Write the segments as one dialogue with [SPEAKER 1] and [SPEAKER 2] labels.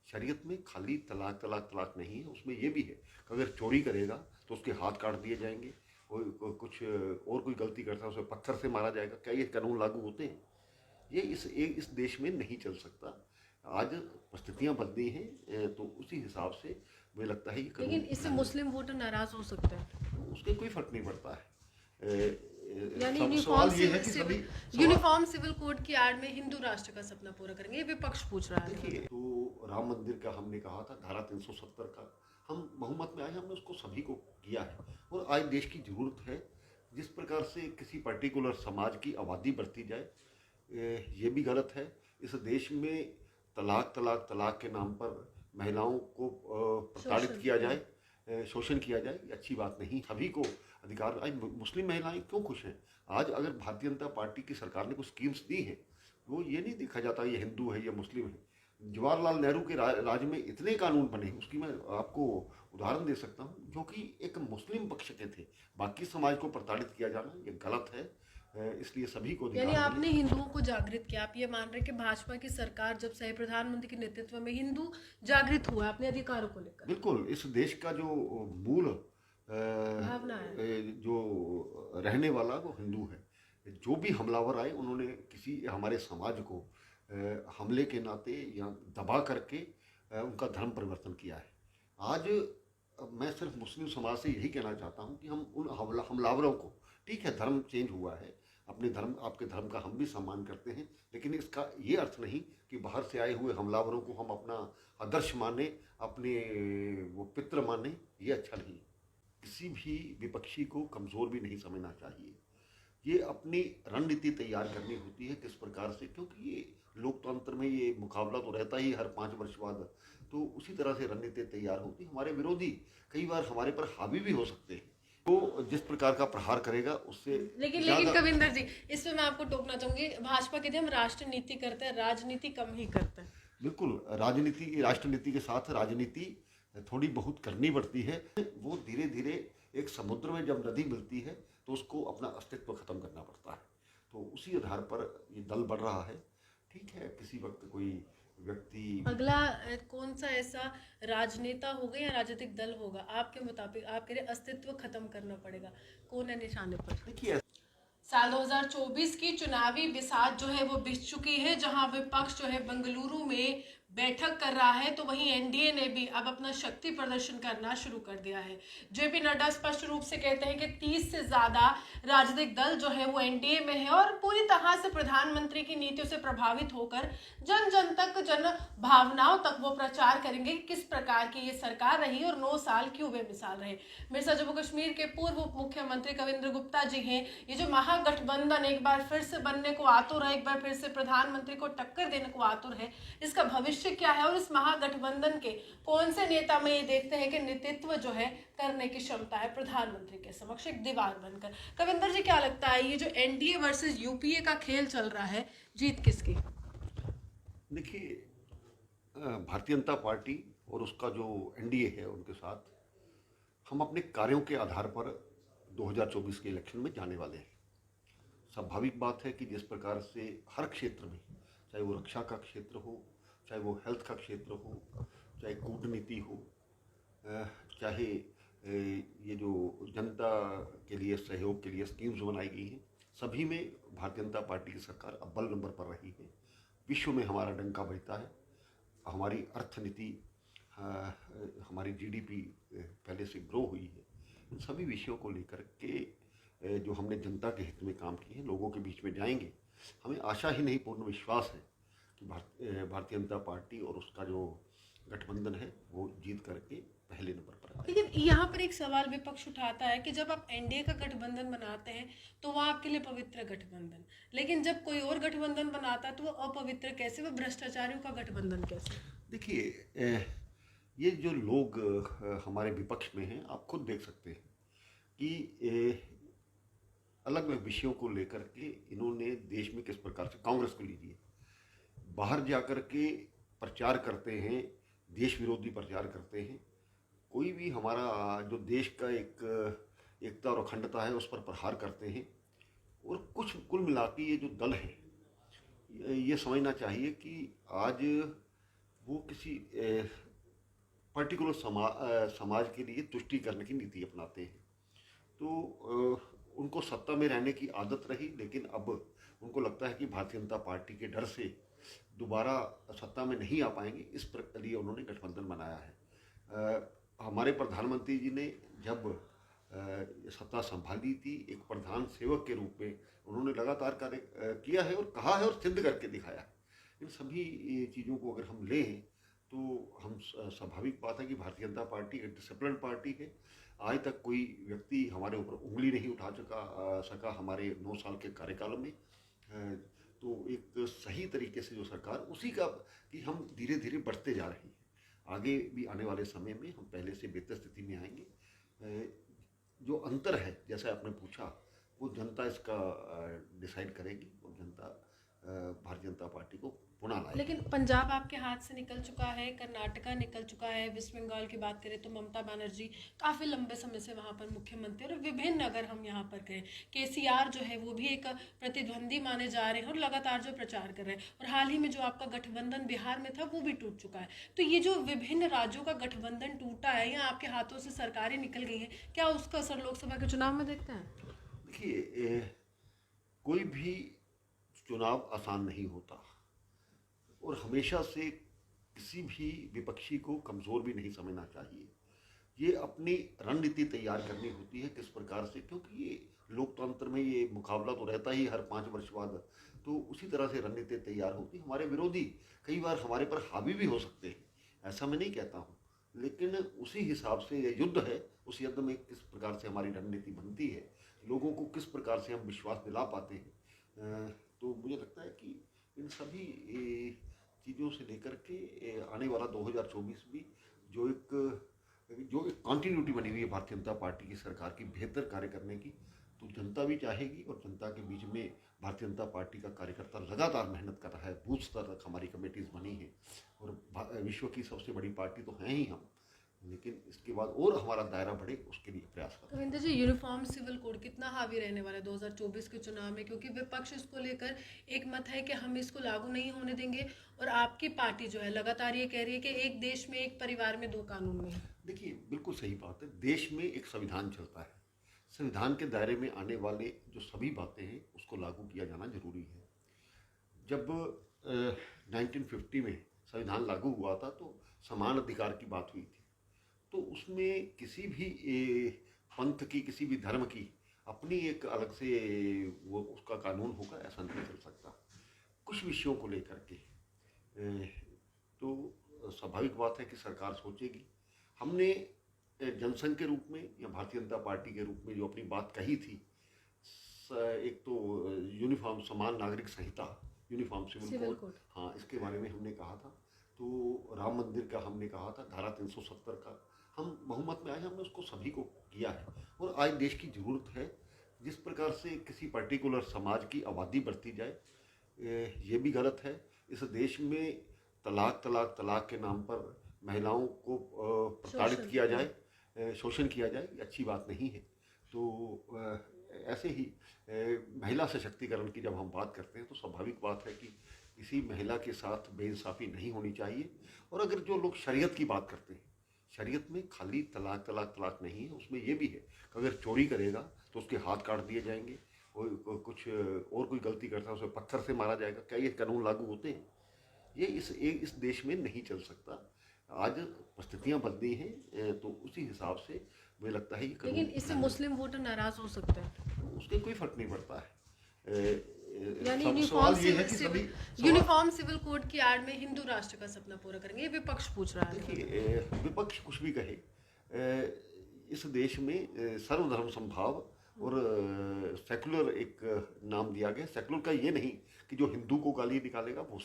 [SPEAKER 1] शरीयत में खाली तलाक तलाक तलाक नहीं है, उसमें ये भी है कि अगर चोरी करेगा तो उसके हाथ काट दिए जाएंगे, कुछ और कोई गलती करता है उसे पत्थर से मारा जाएगा। क्या ये कानून लागू होते हैं? ये इस देश में नहीं चल सकता। आज परिस्थितियाँ बदली हैं, तो उसी हिसाब से मुझे लगता है ये
[SPEAKER 2] लेकिन
[SPEAKER 1] कानून
[SPEAKER 2] इससे मुस्लिम वोटर नाराज हो सकते हैं।
[SPEAKER 1] उसके कोई फर्क नहीं पड़ता है।
[SPEAKER 2] यानी
[SPEAKER 1] सवाल ये है कि सभी सवाल
[SPEAKER 2] यूनिफॉर्म सिविल कोड की आड़ में हिंदू राष्ट्र का सपना पूरा करेंगे, ये विपक्ष पूछ रहा है।
[SPEAKER 1] देखिए, तो राम मंदिर का हमने कहा था धारा 370 का हम बहुमत में आए, हमने उसको सभी को किया है। और आज देश की जरूरत है जिस प्रकार से किसी पर्टिकुलर समाज की आबादी बढ़ती जाए, ये भी गलत है। इस देश में तलाक तलाक तलाक के नाम पर महिलाओं को प्रताड़ित किया जाए, शोषण किया जाए, ये अच्छी बात नहीं। सभी को अधिकार। आज मुस्लिम महिलाएं क्यों खुश हैं? आज अगर भारतीय जनता पार्टी की सरकार ने कुछ स्कीम्स दी हैं, वो ये नहीं देखा जाता ये हिंदू है या मुस्लिम है। जवाहरलाल नेहरू के राज में इतने कानून बने, उसकी मैं आपको उदाहरण दे सकता हूँ, जो कि एक मुस्लिम पक्ष के थे। बाकी समाज को प्रताड़ित किया जाना ये गलत है, इसलिए सभी को
[SPEAKER 2] यानी
[SPEAKER 1] अधिकार
[SPEAKER 2] आपने
[SPEAKER 1] मिले।
[SPEAKER 2] हिंदुओं को जागृत किया। आप ये मान रहे हैं कि भाजपा की सरकार जब से प्रधानमंत्री के नेतृत्व में हिंदू जागृत हुआ अपने अधिकारों को लेकर।
[SPEAKER 1] बिल्कुल, इस देश का जो मूल
[SPEAKER 2] भावना है,
[SPEAKER 1] जो रहने वाला वो हिंदू है। जो भी हमलावर आए उन्होंने किसी हमारे समाज को हमले के नाते या दबा करके उनका धर्म परिवर्तन किया है। आज मैं सिर्फ मुस्लिम समाज से यही कहना चाहता हूँ कि हम उन हमलावरों को, ठीक है धर्म चेंज हुआ है, अपने धर्म आपके धर्म का हम भी सम्मान करते हैं, लेकिन इसका ये अर्थ नहीं कि बाहर से आए हुए हमलावरों को हम अपना आदर्श माने, अपने वो पित्र माने। ये अच्छा नहीं। किसी भी विपक्षी को कमज़ोर भी नहीं समझना चाहिए। ये अपनी रणनीति तैयार करनी होती है किस प्रकार से, क्योंकि ये लोकतंत्र में ये मुकाबला तो रहता ही हर 5 वर्ष बाद, तो उसी तरह से रणनीति तैयार होती है। हमारे विरोधी कई बार हमारे पर हावी भी हो सकते हैं, तो जिस प्रकार का प्रहार करेगा उससे
[SPEAKER 2] लेकिन कविंदर जी, इसमें मैं आपको टोकना चाहूंगी। भाजपा कहते हैं हम राष्ट्रनीति करते हैं, राजनीति कम ही करते हैं।
[SPEAKER 1] बिल्कुल, राजनीति राष्ट्रनीति के साथ राजनीति थोड़ी बहुत करनी पड़ती है। वो धीरे धीरे एक समुद्र में जब नदी मिलती है तो उसको अपना अस्तित्व खत्म करना पड़ता है। तो उसी आधार पर ये दल बढ़ रहा है। ठीक है, किसी वक्त कोई व्यक्ति
[SPEAKER 2] अगला कौन सा ऐसा राजनेता होगा या राजनीतिक दल होगा आपके मुताबिक, आप कह रहे अस्तित्व खत्म करना पड़ेगा, कौन है निशाने पर?
[SPEAKER 1] देखिए,
[SPEAKER 2] साल 2024 की चुनावी बिसात जो है वो बिछ चुकी है, जहां विपक्ष जो है बेंगलुरु में बैठक कर रहा है, तो वहीं एनडीए ने भी अब अपना शक्ति प्रदर्शन करना शुरू कर दिया है। जेपी नड्डा स्पष्ट रूप से कहते हैं कि 30 से ज्यादा राजनीतिक दल जो है वो एनडीए में है और पूरी तरह से प्रधानमंत्री की नीतियों से प्रभावित होकर जन जन तक, जन भावनाओं तक वो प्रचार करेंगे कि किस प्रकार की ये सरकार रही और 9 साल क्यों बेमिसाल रहे। मेरे साथ जम्मू कश्मीर के पूर्व उप मुख्यमंत्री कविंद्र गुप्ता जी हैं। ये जो महागठबंधन एक बार फिर से बनने को आतुर है, एक बार फिर से प्रधानमंत्री को टक्कर देने को आतुर है, इसका भविष्य क्या है और इस महागठबंधन के कौन से नेता में ये देखते हैं कि नेतृत्व जो है करने की क्षमता है प्रधानमंत्री के समक्ष एक दीवार बनकर? कविंदर जी, क्या लगता है ये जो एनडीए वर्सेस यूपीए का खेल चल रहा है, जीत किसकी?
[SPEAKER 1] देखिए, भारतीय जनता पार्टी और उसका जो एनडीए है उनके साथ हम अपने कार्यों के आधार पर 2024 के इलेक्शन में जाने वाले हैं। स्वाभाविक बात है कि जिस प्रकार से हर क्षेत्र में, चाहे वो रक्षा का क्षेत्र हो, चाहे वो हेल्थ का क्षेत्र हो, चाहे कूटनीति हो, चाहे ये जो जनता के लिए सहयोग के लिए स्कीम्स बनाई गई हैं, सभी में भारतीय जनता पार्टी की सरकार अव्वल नंबर पर रही है। विश्व में हमारा डंका बजता है। हमारी अर्थनीति, हमारी जीडीपी पहले से ग्रो हुई है। इन सभी विषयों को लेकर के जो हमने जनता के हित में काम किए हैं, लोगों के बीच में जाएंगे। हमें आशा ही नहीं, पूर्ण विश्वास है कि भारतीय जनता पार्टी और उसका जो गठबंधन है वो जीत करके पहले नंबर पर आए।
[SPEAKER 2] लेकिन यहाँ पर एक सवाल विपक्ष उठाता है कि जब आप एनडीए का गठबंधन बनाते हैं तो वह आपके लिए पवित्र गठबंधन, लेकिन जब कोई और गठबंधन बनाता है तो वो अपवित्र कैसे, वो भ्रष्टाचारियों का गठबंधन कैसे?
[SPEAKER 1] देखिए, ये जो लोग हमारे विपक्ष में हैं, आप खुद देख सकते हैं कि अलग अलग विषयों को लेकर के इन्होंने देश में किस प्रकार से, कांग्रेस को लीजिए, बाहर जाकर के प्रचार करते हैं, देश विरोधी प्रचार करते हैं। कोई भी हमारा जो देश का एकता और अखंडता है उस पर प्रहार करते हैं। और कुछ कुल मिला के ये जो दल है, ये समझना चाहिए कि आज वो किसी पर्टिकुलर समाज के लिए तुष्टि करने की नीति अपनाते हैं। तो उनको सत्ता में रहने की आदत रही, लेकिन अब उनको लगता है कि भारतीय जनता पार्टी के डर से दोबारा सत्ता में नहीं आ पाएंगे, इस लिए उन्होंने गठबंधन बनाया है। हमारे प्रधानमंत्री जी ने जब सत्ता संभाली थी, एक प्रधान सेवक के रूप में उन्होंने लगातार कार्य किया है और कहा है और सिद्ध करके दिखाया है। इन सभी चीज़ों को अगर हम लें तो हम स्वाभाविक बात है कि भारतीय जनता पार्टी एक डिसिप्लिन पार्टी है। आज तक कोई व्यक्ति हमारे ऊपर उंगली नहीं उठा सका हमारे 9 साल के कार्यकाल में। तो एक सही तरीके से जो सरकार उसी का कि हम धीरे धीरे बढ़ते जा रहे हैं, आगे भी आने वाले समय में हम पहले से बेहतर स्थिति में आएंगे। जो अंतर है जैसा आपने पूछा, वो जनता इसका डिसाइड करेगी और जनता भारतीय जनता पार्टी को पुनः लाएगी।
[SPEAKER 2] लेकिन पंजाब आपके हाथ से निकल चुका है, कर्नाटका निकल चुका है, वेस्ट बंगाल की बात करें तो ममता बनर्जी काफ़ी लंबे समय से वहाँ पर मुख्यमंत्री, और विभिन्न अगर हम यहाँ पर कहें केसीआर जो है वो भी एक प्रतिद्वंदी माने जा रहे हैं और लगातार जो प्रचार कर रहे हैं, और हाल ही में जो आपका गठबंधन बिहार में था वो भी टूट चुका है। तो ये जो विभिन्न राज्यों का गठबंधन टूटा है या आपके हाथों से सरकारें निकल गई हैं, क्या उसका असर लोकसभा के चुनाव में देखते हैं?
[SPEAKER 1] देखिए, कोई भी चुनाव आसान नहीं होता और हमेशा से किसी भी विपक्षी को कमज़ोर भी नहीं समझना चाहिए। ये अपनी रणनीति तैयार करनी होती है किस प्रकार से, क्योंकि ये लोकतंत्र में ये मुकाबला तो रहता ही हर 5 वर्ष बाद, तो उसी तरह से रणनीति तैयार होती है। हमारे विरोधी कई बार हमारे पर हावी भी हो सकते हैं, ऐसा मैं नहीं कहता हूँ, लेकिन उसी हिसाब से ये युद्ध है, उस युद्ध में किस प्रकार से हमारी रणनीति बनती है, लोगों को किस प्रकार से हम विश्वास दिला पाते हैं। तो मुझे लगता है कि इन सभी चीज़ों से लेकर के आने वाला 2024 भी जो एक कॉन्टिन्यूटी बनी हुई है भारतीय जनता पार्टी की सरकार की बेहतर कार्य करने की, तो जनता भी चाहेगी और जनता के बीच में भारतीय जनता पार्टी का कार्यकर्ता लगातार मेहनत कर रहा है। बूथ स्तर तक हमारी कमेटीज़ बनी हैं और विश्व की सबसे बड़ी पार्टी तो हैं ही हम, लेकिन इसके बाद और हमारा दायरा बढ़े उसके लिए प्रयास कर रहे हैं।
[SPEAKER 2] कविंदर जी, यूनिफॉर्म सिविल कोड कितना हावी रहने वाला है 2024 के चुनाव में, क्योंकि विपक्ष इसको लेकर एक मत है कि हम इसको लागू नहीं होने देंगे, और आपकी पार्टी जो है लगातार ये कह रही है कि एक देश में एक परिवार में 2 कानून नहीं।
[SPEAKER 1] देखिए, बिल्कुल सही बात है। देश में एक संविधान चलता है, संविधान के दायरे में आने वाले जो सभी बातें हैं उसको लागू किया जाना जरूरी है। जब 1950 में संविधान लागू हुआ था तो समान अधिकार की बात हुई थी, तो उसमें किसी भी पंथ की, किसी भी धर्म की अपनी एक अलग से वो उसका कानून होगा, ऐसा नहीं चल सकता। कुछ विषयों को लेकर के तो स्वाभाविक बात है कि सरकार सोचेगी। हमने जनसंघ के रूप में या भारतीय जनता पार्टी के रूप में जो अपनी बात कही थी, एक तो यूनिफॉर्म समान नागरिक संहिता, यूनिफॉर्म सिविल कोड, हाँ, इसके बारे में हमने कहा था। तो राम मंदिर का हमने कहा था, धारा 370 का हम बहुमत में आए, हमने उसको सभी को किया है। और आज देश की ज़रूरत है, जिस प्रकार से किसी पर्टिकुलर समाज की आबादी बढ़ती जाए, ये भी गलत है। इस देश में तलाक के नाम पर महिलाओं को प्रताड़ित किया जाए, शोषण किया जाए, ये अच्छी बात नहीं है। तो ऐसे ही महिला सशक्तिकरण की जब हम बात करते हैं तो स्वाभाविक बात है कि किसी महिला के साथ बेइंसाफ़ी नहीं होनी चाहिए। और अगर जो लोग शरीयत की बात करते हैं, शरीयत में खाली तलाक नहीं है, उसमें ये भी है कि अगर चोरी करेगा तो उसके हाथ काट दिए जाएंगे, कुछ और कोई गलती करता है उसे पत्थर से मारा जाएगा। क्या ये कानून लागू होते हैं? ये इस देश में नहीं चल सकता। आज परिस्थितियाँ बदली हैं, तो उसी हिसाब से मुझे लगता है ये
[SPEAKER 2] लेकिन इससे मुस्लिम वोटर नाराज हो सकते हैं,
[SPEAKER 1] उसके कोई फर्क नहीं पड़ता है।
[SPEAKER 2] यानी यूनिफॉर्म सिविल कोड की आड़ में हिंदू राष्ट्र का सपना पूरा करेंगे, ये विपक्ष पूछ रहा है।
[SPEAKER 1] देखिए, विपक्ष कुछ भी कहे, इस देश में सर्वधर्म समभाव और सेकुलर एक नाम दिया गया। सेकुलर का ये नहीं कि जो हिंदू को गाली निकालेगा वो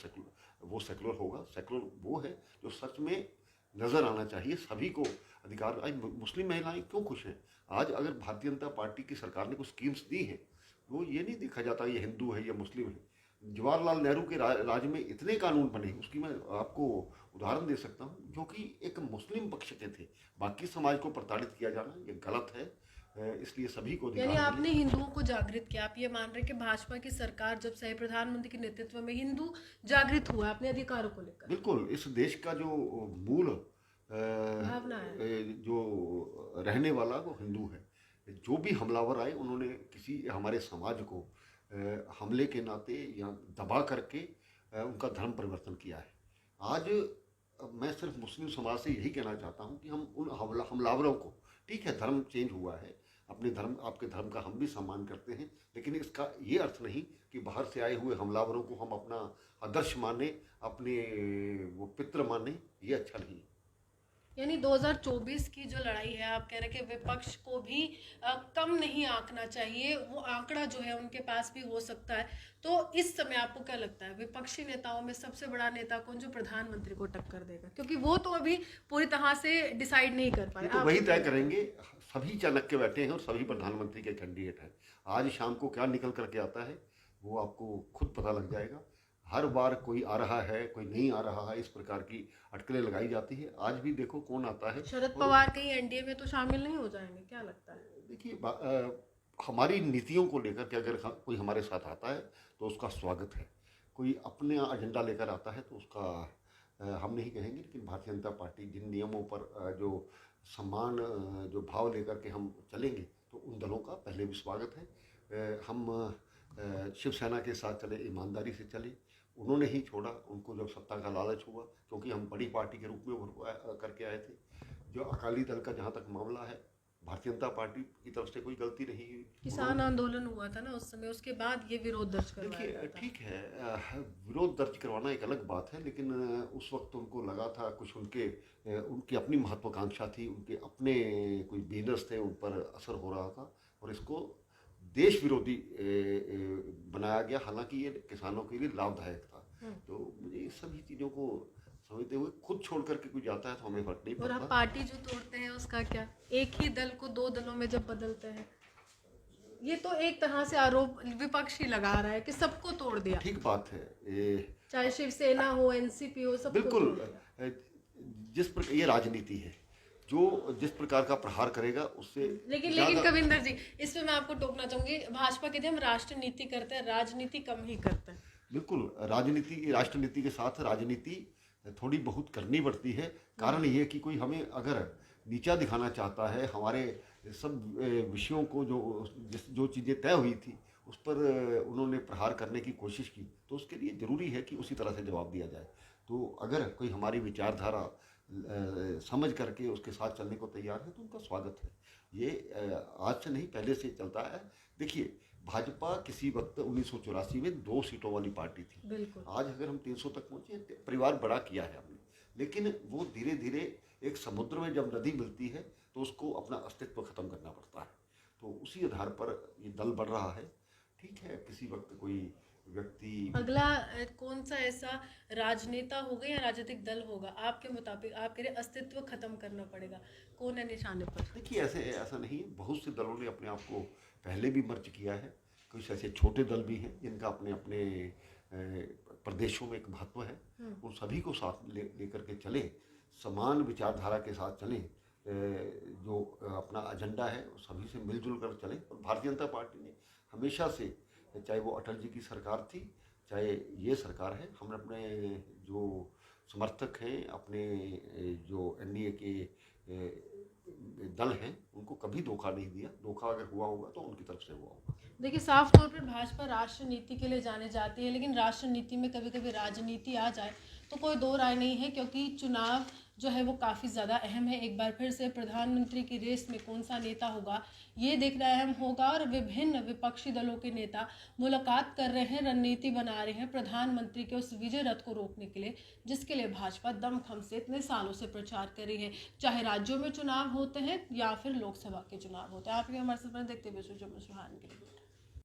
[SPEAKER 1] सेकुलर होगा। सेकुलर वो है जो सच में नज़र आना चाहिए सभी को अधिकार। आज मुस्लिम महिलाएं क्यों खुश हैं? आज अगर भारतीय जनता पार्टी की सरकार ने कुछ स्कीम्स दी हैं, वो ये नहीं देखा जाता ये हिंदू है या मुस्लिम है। जवाहरलाल नेहरू के राज में इतने कानून बने, उसकी मैं आपको उदाहरण दे सकता हूँ, जो कि एक मुस्लिम पक्ष के थे। बाकी समाज को प्रताड़ित किया जाना ये गलत है। इसलिए सभी को
[SPEAKER 2] यानी
[SPEAKER 1] अधिकार
[SPEAKER 2] आपने हिंदुओं को जागृत किया। आप ये मान रहे हैं कि भाजपा की सरकार जब से प्रधानमंत्री के नेतृत्व में हिंदू जागृत हुआ अपने अधिकारों को लेकर।
[SPEAKER 1] बिल्कुल इस देश का जो मूल
[SPEAKER 2] भावना है,
[SPEAKER 1] जो रहने वाला वो हिंदू है। जो भी हमलावर आए उन्होंने किसी हमारे समाज को हमले के नाते या दबा करके उनका धर्म परिवर्तन किया है। आज मैं सिर्फ मुस्लिम समाज से यही कहना चाहता हूँ कि हम उन हमलावरों को, ठीक है धर्म चेंज हुआ है, अपने धर्म आपके धर्म का हम भी सम्मान करते हैं, लेकिन इसका ये अर्थ नहीं कि बाहर से आए हुए हमलावरों को हम अपना आदर्श माने, अपने वो पित्र माने, ये अच्छा नहीं।
[SPEAKER 2] यानी 2024 की जो लड़ाई है, आप कह रहे हैं कि विपक्ष को भी कम नहीं आंकना चाहिए, वो आंकड़ा जो है उनके पास भी हो सकता है। तो इस समय आपको क्या लगता है विपक्षी नेताओं में सबसे बड़ा नेता कौन जो प्रधानमंत्री को टक्कर देगा? क्योंकि वो तो अभी पूरी तरह से डिसाइड नहीं कर पाए।
[SPEAKER 1] तो वही तय करेंगे। सभी चाणक्य बैठे हैं और सभी प्रधानमंत्री के कैंडिडेट हैं। आज शाम को क्या निकल करके आता है वो आपको खुद पता लग जाएगा। हर बार कोई आ रहा है, कोई नहीं आ रहा है, इस प्रकार की अटकलें लगाई जाती है। आज भी देखो कौन आता है।
[SPEAKER 2] शरद पवार कहीं एनडीए में तो शामिल नहीं हो जाएंगे, क्या लगता है?
[SPEAKER 1] देखिए हमारी नीतियों को लेकर के अगर कोई हमारे साथ आता है तो उसका स्वागत है। कोई अपने एजेंडा लेकर आता है तो उसका हम नहीं कहेंगे। लेकिन भारतीय जनता पार्टी जिन नियमों पर जो सम्मान जो भाव लेकर के हम चलेंगे तो उन दलों का पहले भी स्वागत है। हम शिवसेना के साथ चले, ईमानदारी से चले। उन्होंने ही छोड़ा, उनको जब सत्ता का लालच हुआ, क्योंकि हम बड़ी पार्टी के रूप में करके आए थे। जो अकाली दल का जहाँ तक मामला है, भारतीय जनता पार्टी की तरफ से कोई गलती नहीं हुई।
[SPEAKER 2] किसान आंदोलन हुआ था ना उस समय, उसके बाद ये विरोध दर्ज करवाया गया था।
[SPEAKER 1] ठीक है, विरोध दर्ज करवाना एक अलग बात है, लेकिन उस वक्त उनको लगा था कुछ उनकी अपनी महत्वाकांक्षा थी, उनके अपने कोई बिजनेस थे, उन पर असर हो रहा था और इसको देश विरोधी बनाया गया। हालांकि ये किसानों के लिए लाभदायक था। तो मुझे इस सभी चीज़ों को समझते हुए खुद छोड़ करके कोई जाता है तो हमें फर्क नहीं
[SPEAKER 2] और
[SPEAKER 1] पड़ता।
[SPEAKER 2] आप पार्टी जो तोड़ते हैं उसका क्या? एक ही दल को दो दलों में जब बदलते हैं, ये तो एक तरह से आरोप विपक्षी लगा रहा है कि सबको तोड़ दिया।
[SPEAKER 1] ठीक बात है,
[SPEAKER 2] चाहे शिवसेना हो, एनसीपी हो, सबको
[SPEAKER 1] बिल्कुल।
[SPEAKER 2] तोड़ दिया।
[SPEAKER 1] जिस प्रकार ये राजनीति है, जो जिस प्रकार का प्रहार करेगा उससे
[SPEAKER 2] लेकिन कविंदर जी, इसमें मैं आपको टोकना चाहूंगी। भाजपा कहते हैं हम राष्ट्रनीति करते हैं, राजनीति कम ही करते हैं।
[SPEAKER 1] बिल्कुल, राजनीति राष्ट्रनीति के साथ राजनीति थोड़ी बहुत करनी पड़ती है। कारण ये कि कोई हमें अगर नीचा दिखाना चाहता है, हमारे सब विषयों को जो चीज़ें तय हुई थी उस पर उन्होंने प्रहार करने की कोशिश की, तो उसके लिए ज़रूरी है कि उसी तरह से जवाब दिया जाए। तो अगर कोई हमारी विचारधारा समझ करके उसके साथ चलने को तैयार है तो उनका स्वागत है। ये आज से नहीं, पहले से चलता है। देखिए, भाजपा किसी वक्त 1984 में 2 सीटों वाली पार्टी थी। आज अगर हम 300 तक पहुंचे, परिवार बड़ा किया है हमने, लेकिन वो धीरे धीरे एक समुद्र में जब नदी मिलती है तो उसको अपना अस्तित्व खत्म करना पड़ता है। तो उसी आधार पर ये दल बढ़ रहा है। ठीक है, किसी वक्त कोई व्यक्ति
[SPEAKER 2] अगला कौन सा ऐसा राजनेता होगा या राजनीतिक दल होगा आपके मुताबिक, आप कह रहे अस्तित्व खत्म करना पड़ेगा, कौन है निशाने पर?
[SPEAKER 1] देखिए, ऐसा नहीं है। बहुत से दलों ने अपने आप को पहले भी मर्ज किया है। कुछ ऐसे छोटे दल भी हैं जिनका अपने अपने प्रदेशों में एक महत्व है। उन सभी को साथ लेकर के चले, समान विचारधारा के साथ चलें, जो अपना एजेंडा है सभी से मिलजुल कर चलें। और भारतीय जनता पार्टी ने हमेशा से, चाहे वो अटल जी की सरकार थी, चाहे ये सरकार है, हम अपने जो समर्थक हैं, अपने जो एनडीए के दल हैं, उनको कभी धोखा नहीं दिया। धोखा अगर हुआ होगा तो उनकी तरफ से हुआ होगा।
[SPEAKER 2] देखिए, साफ तौर पर भाजपा राष्ट्रनीति के लिए जाने जाती है, लेकिन राष्ट्रनीति में कभी कभी राजनीति आ जाए तो कोई दो राय नहीं है, क्योंकि चुनाव जो है वो काफ़ी ज़्यादा अहम है। एक बार फिर से प्रधानमंत्री की रेस में कौन सा नेता होगा ये देखना अहम होगा। और विभिन्न विपक्षी दलों के नेता मुलाकात कर रहे हैं, रणनीति बना रहे हैं प्रधानमंत्री के उस विजय रथ को रोकने के लिए, जिसके लिए भाजपा दमखम से इतने सालों से प्रचार कर रही है, चाहे राज्यों में चुनाव होते हैं या फिर लोकसभा के चुनाव होते हैं। आप ये हमारे साथ देखते हुए सुहान के लिए।